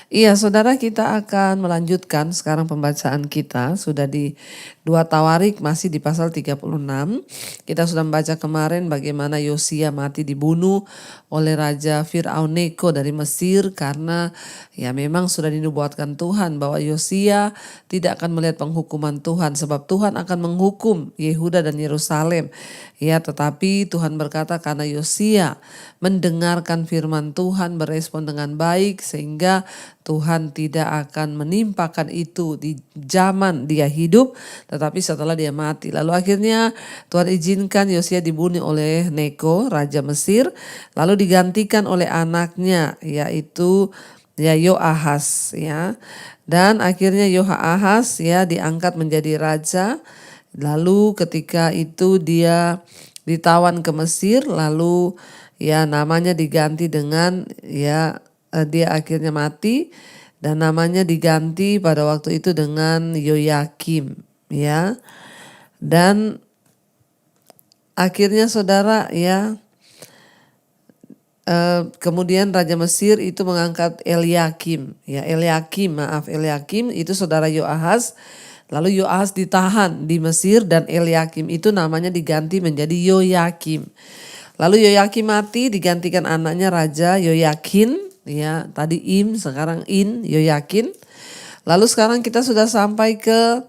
Iya, saudara, kita akan melanjutkan sekarang pembacaan kita sudah di 2 Tawarik, masih di pasal 36. Kita sudah membaca kemarin bagaimana Yosia mati dibunuh oleh Raja Fir'aun Neko dari Mesir karena ya memang sudah dinubuatkan Tuhan bahwa Yosia tidak akan melihat penghukuman Tuhan sebab Tuhan akan menghukum Yehuda dan Yerusalem. Ya, tetapi Tuhan berkata karena Yosia mendengarkan firman Tuhan, berespon dengan baik sehingga Tuhan tidak akan menimpakan itu di zaman dia hidup, tetapi setelah dia mati. Lalu akhirnya Tuhan izinkan Yosia dibunuh oleh Neko, Raja Mesir, lalu digantikan oleh anaknya yaitu Yoahas ya. Dan akhirnya Yoahas ya diangkat menjadi raja. Lalu ketika itu dia ditawan ke Mesir, lalu ya namanya diganti dengan dia akhirnya mati dan namanya diganti pada waktu itu dengan Yoyakim ya. Dan akhirnya saudara ya kemudian Raja Mesir itu mengangkat Eliakim itu saudara Yoahas. Lalu Yoahas ditahan di Mesir dan Eliakim itu namanya diganti menjadi Yoyakim. Lalu Yoyakim mati digantikan anaknya Raja Yoyakin ya, tadi sekarang Yoyakin. Lalu sekarang kita sudah sampai ke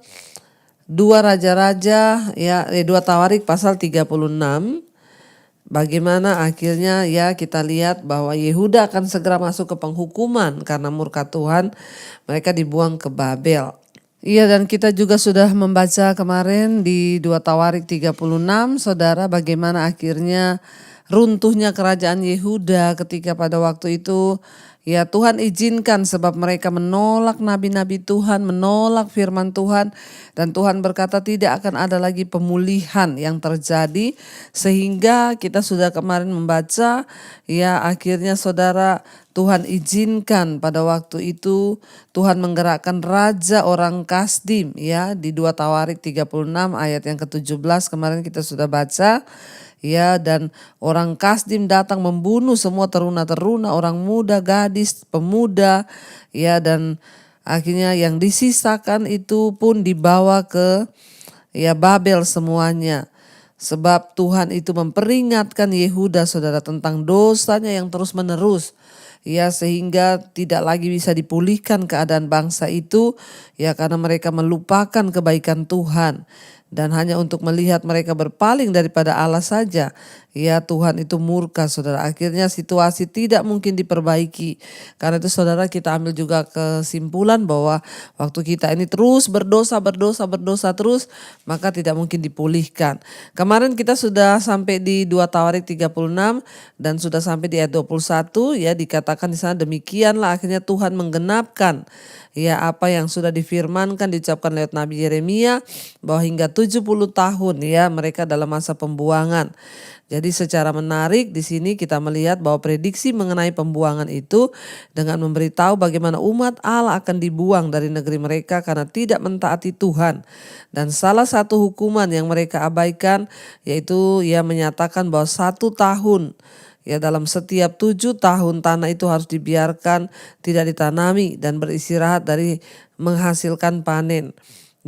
2 Raja-Raja ya, 2 Tawarik pasal 36. Bagaimana akhirnya ya kita lihat bahwa Yehuda akan segera masuk ke penghukuman karena murka Tuhan, mereka dibuang ke Babel. Iya, dan kita juga sudah membaca kemarin di 2 Tawarik 36 saudara bagaimana akhirnya runtuhnya kerajaan Yehuda ketika pada waktu itu ya Tuhan izinkan sebab mereka menolak nabi-nabi Tuhan, menolak firman Tuhan, dan Tuhan berkata tidak akan ada lagi pemulihan yang terjadi sehingga kita sudah kemarin membaca ya akhirnya saudara Tuhan izinkan pada waktu itu Tuhan menggerakkan raja orang Kasdim ya di 2 Tawarik 36 ayat yang ke-17 kemarin kita sudah baca. Ya, dan orang Kasdim datang membunuh semua teruna-teruna, orang muda, gadis, pemuda, ya, dan akhirnya yang disisakan itu pun dibawa ke ya Babel semuanya. Sebab Tuhan itu memperingatkan Yehuda saudara tentang dosanya yang terus menerus. Ya, sehingga tidak lagi bisa dipulihkan keadaan bangsa itu ya karena mereka melupakan kebaikan Tuhan. Dan hanya untuk melihat mereka berpaling daripada Allah saja. Ya Tuhan itu murka saudara. Akhirnya situasi tidak mungkin diperbaiki. Karena itu saudara kita ambil juga kesimpulan bahwa waktu kita ini terus berdosa terus. Maka tidak mungkin dipulihkan. Kemarin kita sudah sampai di 2 Tawarik 36 dan sudah sampai di ayat 21 ya dikatakan di sana demikianlah akhirnya Tuhan menggenapkan ya apa yang sudah difirmankan diucapkan lewat Nabi Yeremia bahwa hingga 70 tahun ya mereka dalam masa pembuangan. Jadi secara menarik di sini kita melihat bahwa prediksi mengenai pembuangan itu dengan memberitahu bagaimana umat Allah akan dibuang dari negeri mereka karena tidak mentaati Tuhan. Dan salah satu hukuman yang mereka abaikan yaitu ia menyatakan bahwa 1 tahun ya dalam setiap 7 tahun tanah itu harus dibiarkan tidak ditanami dan beristirahat dari menghasilkan panen.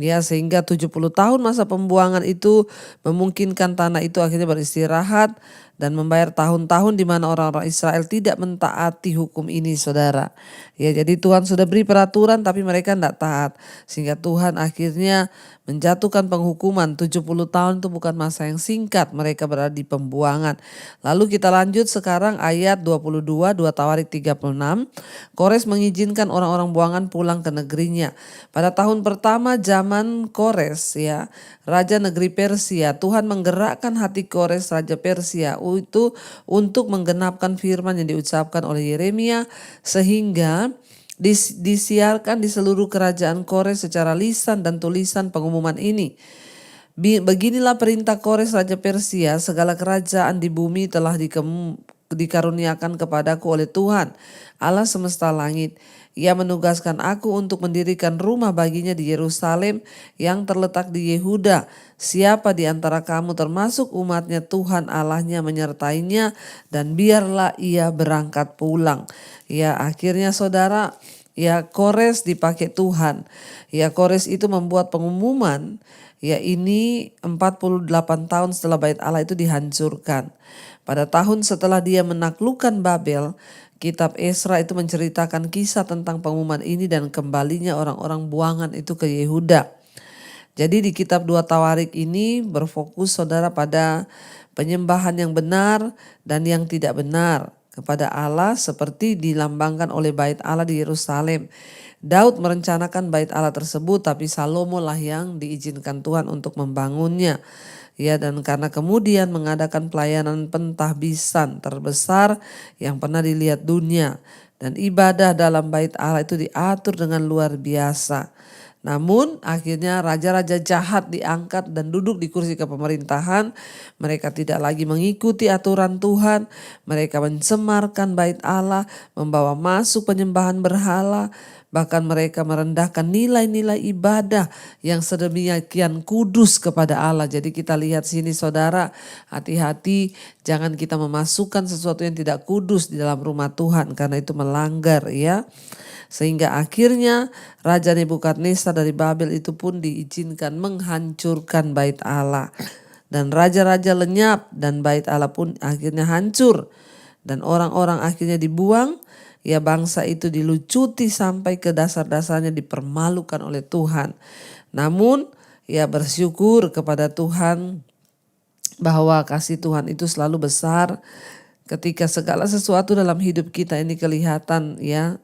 Ya sehingga 70 tahun masa pembuangan itu memungkinkan tanah itu akhirnya beristirahat dan membayar tahun-tahun di mana orang-orang Israel tidak mentaati hukum ini saudara. Ya jadi Tuhan sudah beri peraturan tapi mereka tidak taat. Sehingga Tuhan akhirnya menjatuhkan penghukuman 70 tahun itu bukan masa yang singkat mereka berada di pembuangan. Lalu kita lanjut sekarang ayat 22 2 Tawarik 36. Kores mengizinkan orang-orang buangan pulang ke negerinya. Pada tahun pertama zaman Kores ya raja negeri Persia, Tuhan menggerakkan hati Kores raja Persia itu untuk menggenapkan firman yang diucapkan oleh Yeremia sehingga disiarkan di seluruh kerajaan Kores secara lisan dan tulisan pengumuman ini. Beginilah perintah Kores raja Persia, segala kerajaan di bumi telah dikaruniakan kepadaku oleh Tuhan, Allah semesta langit. Ia menugaskan aku untuk mendirikan rumah baginya di Yerusalem yang terletak di Yehuda. Siapa di antara kamu termasuk umatnya Tuhan Allahnya menyertainya dan biarlah ia berangkat pulang. Ya akhirnya saudara ya Kores dipakai Tuhan. Ya Kores itu membuat pengumuman, ya ini 48 tahun setelah bait Allah itu dihancurkan. Pada tahun setelah dia menaklukkan Babel, kitab Esra itu menceritakan kisah tentang pengumuman ini dan kembalinya orang-orang buangan itu ke Yehuda. Jadi di kitab 2 Tawarik ini berfokus saudara pada penyembahan yang benar dan yang tidak benar kepada Allah seperti dilambangkan oleh bait Allah di Yerusalem. Daud merencanakan bait Allah tersebut tapi Salomo lah yang diizinkan Tuhan untuk membangunnya. Ya, dan karena kemudian mengadakan pelayanan pentahbisan terbesar yang pernah dilihat dunia, dan ibadah dalam bait Allah itu diatur dengan luar biasa. Namun akhirnya raja-raja jahat diangkat dan duduk di kursi kepemerintahan. Mereka tidak lagi mengikuti aturan Tuhan. Mereka mencemarkan bait Allah, membawa masuk penyembahan berhala. Bahkan mereka merendahkan nilai-nilai ibadah yang sedemikian kudus kepada Allah. Jadi kita lihat sini saudara, hati-hati jangan kita memasukkan sesuatu yang tidak kudus di dalam rumah Tuhan, karena itu melanggar ya. Sehingga akhirnya Raja Nebukadnezar dari Babel itu pun diizinkan menghancurkan bait Allah. Dan raja-raja lenyap dan bait Allah pun akhirnya hancur. Dan orang-orang akhirnya dibuang, ya bangsa itu dilucuti sampai ke dasar-dasarnya, dipermalukan oleh Tuhan. Namun ya bersyukur kepada Tuhan bahwa kasih Tuhan itu selalu besar ketika segala sesuatu dalam hidup kita ini kelihatan ya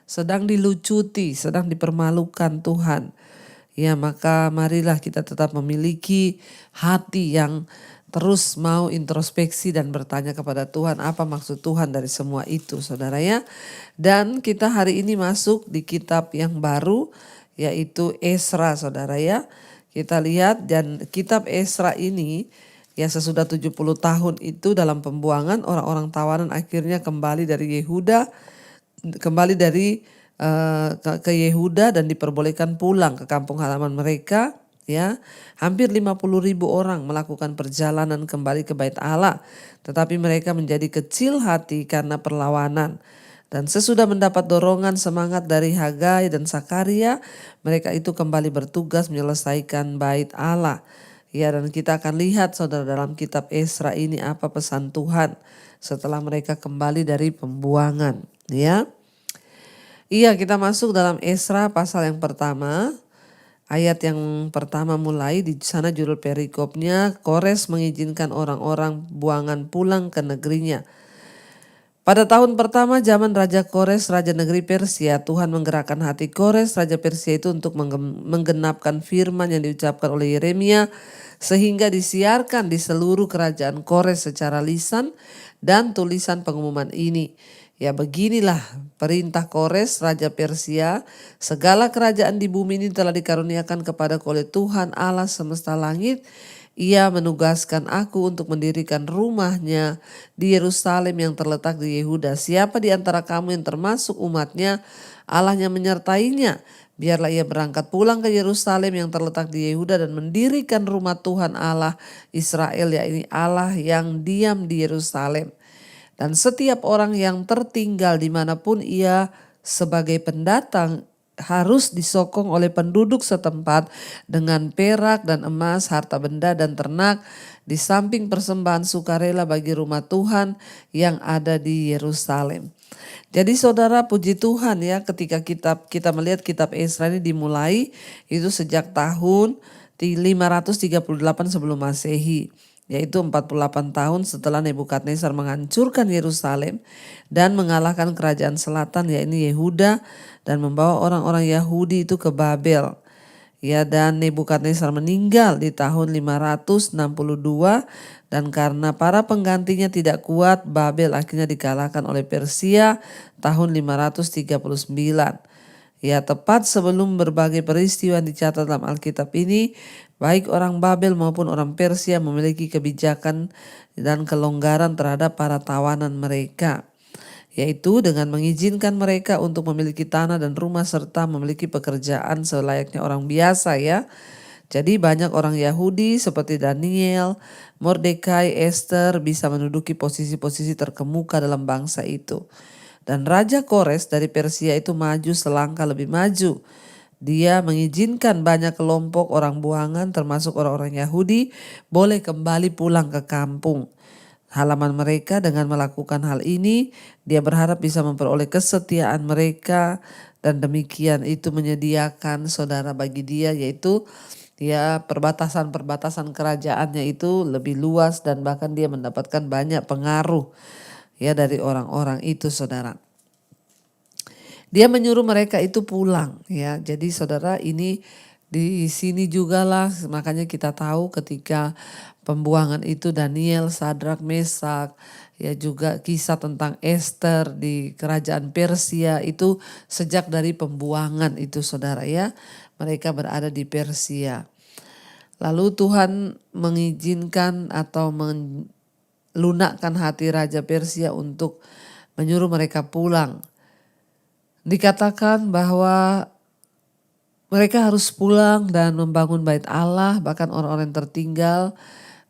sedang dilucuti, sedang dipermalukan Tuhan. Ya maka marilah kita tetap memiliki hati yang terus mau introspeksi dan bertanya kepada Tuhan apa maksud Tuhan dari semua itu saudara ya. Dan kita hari ini masuk di kitab yang baru yaitu Esra saudara ya. Kita lihat dan kitab Esra ini ya sesudah 70 tahun itu dalam pembuangan orang-orang tawanan akhirnya kembali dari Yehuda, kembali dari ke Yehuda dan diperbolehkan pulang ke kampung halaman mereka ya. Hampir 50.000 orang melakukan perjalanan kembali ke bait Allah, tetapi mereka menjadi kecil hati karena perlawanan. Dan sesudah mendapat dorongan semangat dari Hagai dan Sakaria, mereka itu kembali bertugas menyelesaikan bait Allah. Ya, dan kita akan lihat saudara dalam kitab Esra ini apa pesan Tuhan setelah mereka kembali dari pembuangan ya. Iya, kita masuk dalam Esra pasal yang pertama. Ayat yang pertama mulai di sana judul perikopnya, Kores mengizinkan orang-orang buangan pulang ke negerinya. Pada tahun pertama zaman Raja Kores, Raja negeri Persia, Tuhan menggerakkan hati Kores, Raja Persia itu untuk menggenapkan firman yang diucapkan oleh Yeremia, sehingga disiarkan di seluruh kerajaan Kores secara lisan dan tulisan pengumuman ini. Ya beginilah perintah Kores, Raja Persia, segala kerajaan di bumi ini telah dikaruniakan kepadaku oleh Tuhan Allah semesta langit. Ia menugaskan aku untuk mendirikan rumahnya di Yerusalem yang terletak di Yehuda. Siapa di antara kamu yang termasuk umatnya, Allahnya menyertainya. Biarlah ia berangkat pulang ke Yerusalem yang terletak di Yehuda dan mendirikan rumah Tuhan Allah Israel, yaitu Allah yang diam di Yerusalem. Dan setiap orang yang tertinggal dimanapun ia sebagai pendatang harus disokong oleh penduduk setempat dengan perak dan emas, harta benda dan ternak, di samping persembahan sukarela bagi rumah Tuhan yang ada di Yerusalem. Jadi saudara, puji Tuhan ya, ketika kita melihat kitab Esra ini dimulai itu sejak tahun 538 sebelum Masehi. Yaitu 48 tahun setelah Nebukadnezar menghancurkan Yerusalem dan mengalahkan kerajaan selatan yaitu Yehuda dan membawa orang-orang Yahudi itu ke Babel. Ya, dan Nebukadnezar meninggal di tahun 562 dan karena para penggantinya tidak kuat, Babel akhirnya dikalahkan oleh Persia tahun 539. Ya, tepat sebelum berbagai peristiwa dicatat dalam Alkitab ini, baik orang Babel maupun orang Persia memiliki kebijakan dan kelonggaran terhadap para tawanan mereka, yaitu dengan mengizinkan mereka untuk memiliki tanah dan rumah serta memiliki pekerjaan selayaknya orang biasa ya. Jadi banyak orang Yahudi seperti Daniel, Mordekai, Esther bisa menduduki posisi-posisi terkemuka dalam bangsa itu. Dan Raja Kores dari Persia itu maju selangkah lebih maju. Dia mengizinkan banyak kelompok orang buangan termasuk orang-orang Yahudi boleh kembali pulang ke kampung halaman mereka. Dengan melakukan hal ini, dia berharap bisa memperoleh kesetiaan mereka dan demikian itu menyediakan saudara bagi dia, yaitu ya perbatasan-perbatasan kerajaannya itu lebih luas dan bahkan dia mendapatkan banyak pengaruh ya dari orang-orang itu, saudara. Dia menyuruh mereka itu pulang ya. Jadi saudara, ini di sini juga lah makanya kita tahu ketika pembuangan itu Daniel, Sadrak, Mesak, ya juga kisah tentang Esther di kerajaan Persia itu sejak dari pembuangan itu, saudara ya. Mereka berada di Persia. Lalu Tuhan mengizinkan atau melunakkan hati Raja Persia untuk menyuruh mereka pulang. Dikatakan bahwa mereka harus pulang dan membangun bait Allah, bahkan orang-orang yang tertinggal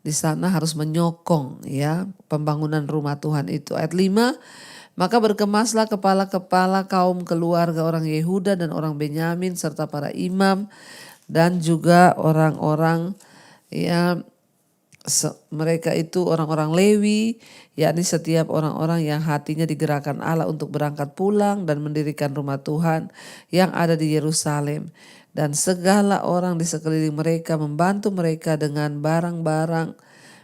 di sana harus menyokong ya pembangunan rumah Tuhan itu. Ayat 5, maka berkemaslah kepala-kepala kaum keluarga orang Yehuda dan orang Benyamin serta para imam dan juga orang-orang ya mereka itu orang-orang Lewi, yakni setiap orang-orang yang hatinya digerakkan Allah untuk berangkat pulang dan mendirikan rumah Tuhan yang ada di Yerusalem. Dan segala orang di sekeliling mereka membantu mereka dengan barang-barang,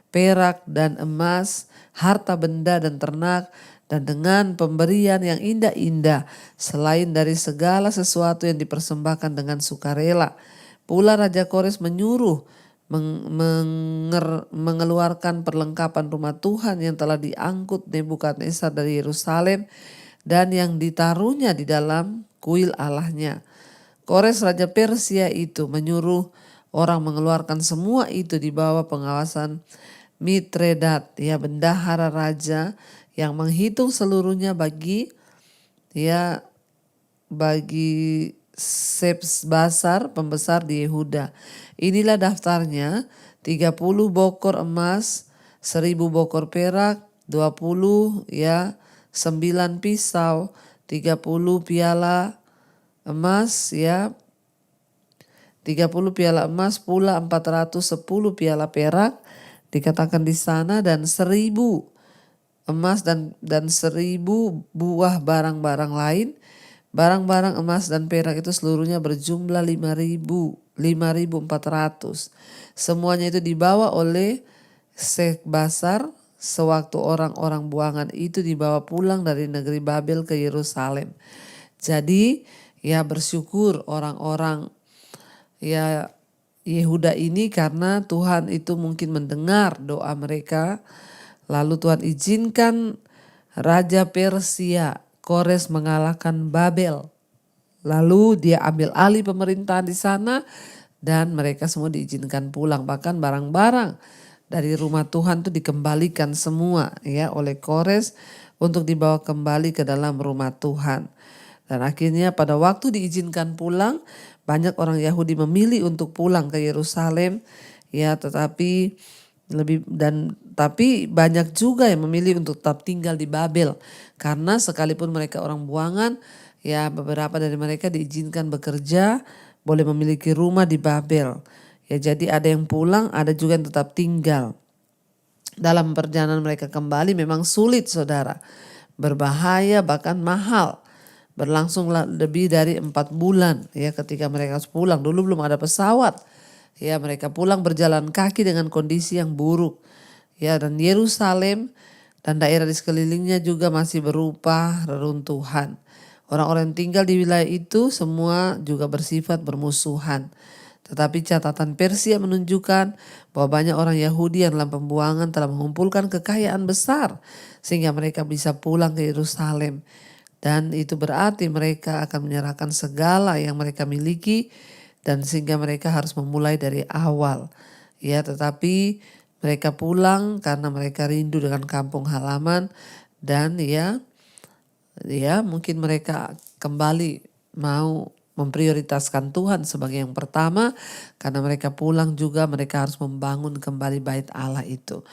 perak dan emas, harta benda dan ternak, dan dengan pemberian yang indah-indah, selain dari segala sesuatu yang dipersembahkan dengan sukarela. Pula Raja Kores menyuruh mengeluarkan perlengkapan rumah Tuhan yang telah diangkut Nebukadnezar dari Yerusalem dan yang ditaruhnya di dalam kuil Allahnya. Kores Raja Persia itu menyuruh orang mengeluarkan semua itu di bawah pengawasan Mitredat, ya bendahara raja, yang menghitung seluruhnya bagi Sebsbasar, pembesar di Yehuda. Inilah daftarnya: 30 bokor emas, 1000 bokor perak, 20 9 pisau, 30 piala emas ya, 30 piala emas pula 410 piala perak dikatakan di sana, dan 1000 emas dan 1000 buah barang-barang lain. Barang-barang emas dan perak itu seluruhnya berjumlah 5.400. Semuanya itu dibawa oleh Sebsbasar sewaktu orang-orang buangan itu dibawa pulang dari negeri Babel ke Yerusalem. Jadi ya bersyukur orang-orang ya Yehuda ini karena Tuhan itu mungkin mendengar doa mereka. Lalu Tuhan izinkan Raja Persia Kores mengalahkan Babel. Lalu dia ambil alih pemerintahan di sana dan mereka semua diizinkan pulang. Bahkan barang-barang dari rumah Tuhan itu dikembalikan semua ya oleh Kores untuk dibawa kembali ke dalam rumah Tuhan. Dan akhirnya pada waktu diizinkan pulang, banyak orang Yahudi memilih untuk pulang ke Yerusalem ya, tetapi banyak juga yang memilih untuk tetap tinggal di Babel, karena sekalipun mereka orang buangan ya beberapa dari mereka diizinkan bekerja, boleh memiliki rumah di Babel ya. Jadi ada yang pulang, ada juga yang tetap tinggal. Dalam perjalanan mereka kembali memang sulit, saudara, berbahaya bahkan mahal, berlangsung lebih dari 4 bulan ya ketika mereka pulang. Dulu belum ada pesawat ya, mereka pulang berjalan kaki dengan kondisi yang buruk ya, dan Yerusalem dan daerah di sekelilingnya juga masih berupa reruntuhan. Orang-orang yang tinggal di wilayah itu semua juga bersifat bermusuhan. Tetapi catatan Persia menunjukkan bahwa banyak orang Yahudi yang dalam pembuangan telah mengumpulkan kekayaan besar sehingga mereka bisa pulang ke Yerusalem. Dan itu berarti mereka akan menyerahkan segala yang mereka miliki dan sehingga mereka harus memulai dari awal. Ya, tetapi mereka pulang karena mereka rindu dengan kampung halaman dan ya mungkin mereka kembali mau memprioritaskan Tuhan sebagai yang pertama, karena mereka pulang juga mereka harus membangun kembali bait Allah itu.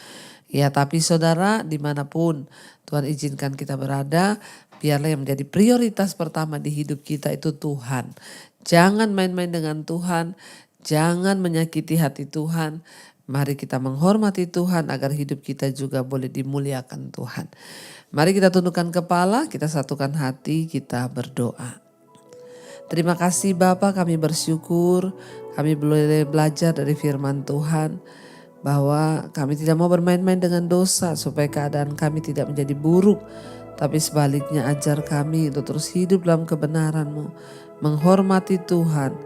Ya, tapi saudara, dimanapun Tuhan izinkan kita berada, Biarlah yang menjadi prioritas pertama di hidup kita itu Tuhan. Jangan main-main dengan Tuhan, jangan menyakiti hati Tuhan. Mari kita menghormati Tuhan agar hidup kita juga boleh dimuliakan Tuhan. Mari kita tundukkan kepala, kita satukan hati, kita berdoa. Terima kasih Bapa, kami bersyukur kami boleh belajar dari firman Tuhan bahwa kami tidak mau bermain-main dengan dosa supaya keadaan kami tidak menjadi buruk. Tapi sebaliknya ajar kami untuk terus hidup dalam kebenaran-Mu, menghormati Tuhan,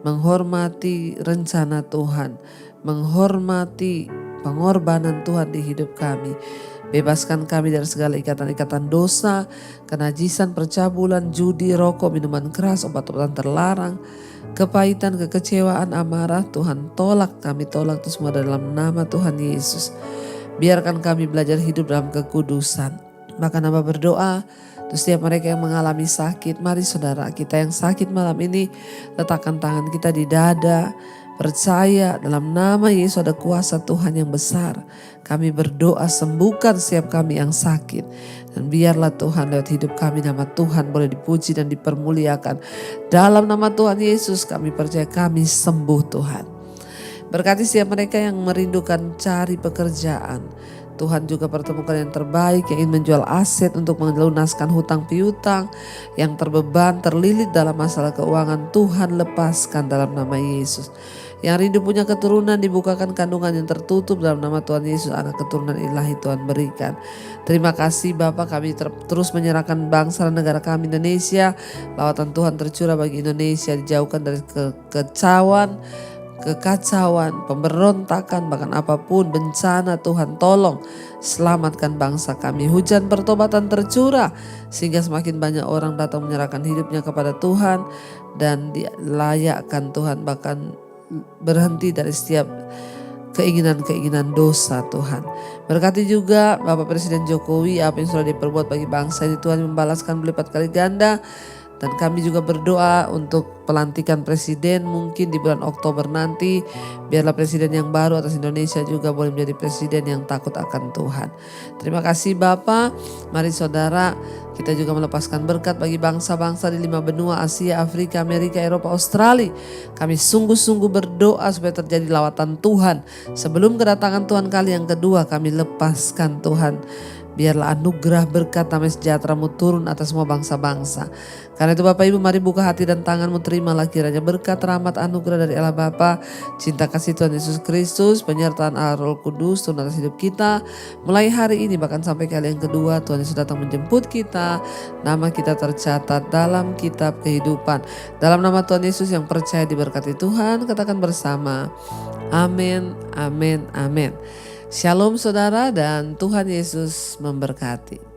menghormati rencana Tuhan, menghormati pengorbanan Tuhan di hidup kami. Bebaskan kami dari segala ikatan-ikatan dosa, kenajisan, percabulan, judi, rokok, minuman keras, obat-obatan terlarang, kepahitan, kekecewaan, amarah. Tuhan tolak, kami tolak itu semua dalam nama Tuhan Yesus. Biarkan kami belajar hidup dalam kekudusan. Maka hamba berdoa untuk setiap mereka yang mengalami sakit. Mari saudara kita yang sakit malam ini, letakkan tangan kita di dada. Percaya dalam nama Yesus ada kuasa Tuhan yang besar. Kami berdoa sembuhkan setiap kami yang sakit. Dan biarlah Tuhan lewat hidup kami nama Tuhan boleh dipuji dan dipermuliakan. Dalam nama Tuhan Yesus kami percaya kami sembuh Tuhan. Berkati setiap mereka yang merindukan cari pekerjaan. Tuhan juga pertemukan yang terbaik, yang ingin menjual aset untuk melunaskan hutang piutang, yang terbeban, terlilit dalam masalah keuangan. Tuhan lepaskan dalam nama Yesus. Yang rindu punya keturunan, dibukakan kandungan yang tertutup dalam nama Tuhan Yesus. Anak keturunan ilahi Tuhan berikan. Terima kasih Bapa, kami terus menyerahkan bangsa dan negara kami Indonesia. Lawatan Tuhan tercurah bagi Indonesia, dijauhkan dari kekacauan, pemberontakan, bahkan apapun bencana. Tuhan tolong selamatkan bangsa kami. Hujan pertobatan tercurah sehingga semakin banyak orang datang menyerahkan hidupnya kepada Tuhan dan dilayakkan Tuhan, bahkan berhenti dari setiap keinginan-keinginan dosa Tuhan. Berkati juga Bapak Presiden Jokowi, apa yang sudah diperbuat bagi bangsa ini Tuhan membalaskan berlipat kali ganda. Dan kami juga berdoa untuk pelantikan presiden mungkin di bulan Oktober nanti. Biarlah presiden yang baru atas Indonesia juga boleh menjadi presiden yang takut akan Tuhan. Terima kasih Bapa. Mari saudara kita juga melepaskan berkat bagi bangsa-bangsa di 5 benua Asia, Afrika, Amerika, Eropa, Australia. Kami sungguh-sungguh berdoa supaya terjadi lawatan Tuhan. Sebelum kedatangan Tuhan kali yang kedua kami lepaskan Tuhan. Biarlah anugerah berkat damai sejahtera-Mu turun atas semua bangsa-bangsa. Karena itu Bapak Ibu mari buka hati dan tangan-Mu, terimalah kiranya berkat rahmat anugerah dari Allah Bapa, cinta kasih Tuhan Yesus Kristus, penyertaan Allah Roh Kudus turun atas hidup kita. Mulai hari ini bahkan sampai kali yang kedua Tuhan Yesus datang menjemput kita. Nama kita tercatat dalam kitab kehidupan. Dalam nama Tuhan Yesus yang percaya diberkati Tuhan, katakan bersama. Amin, amin, amin. Shalom saudara dan Tuhan Yesus memberkati.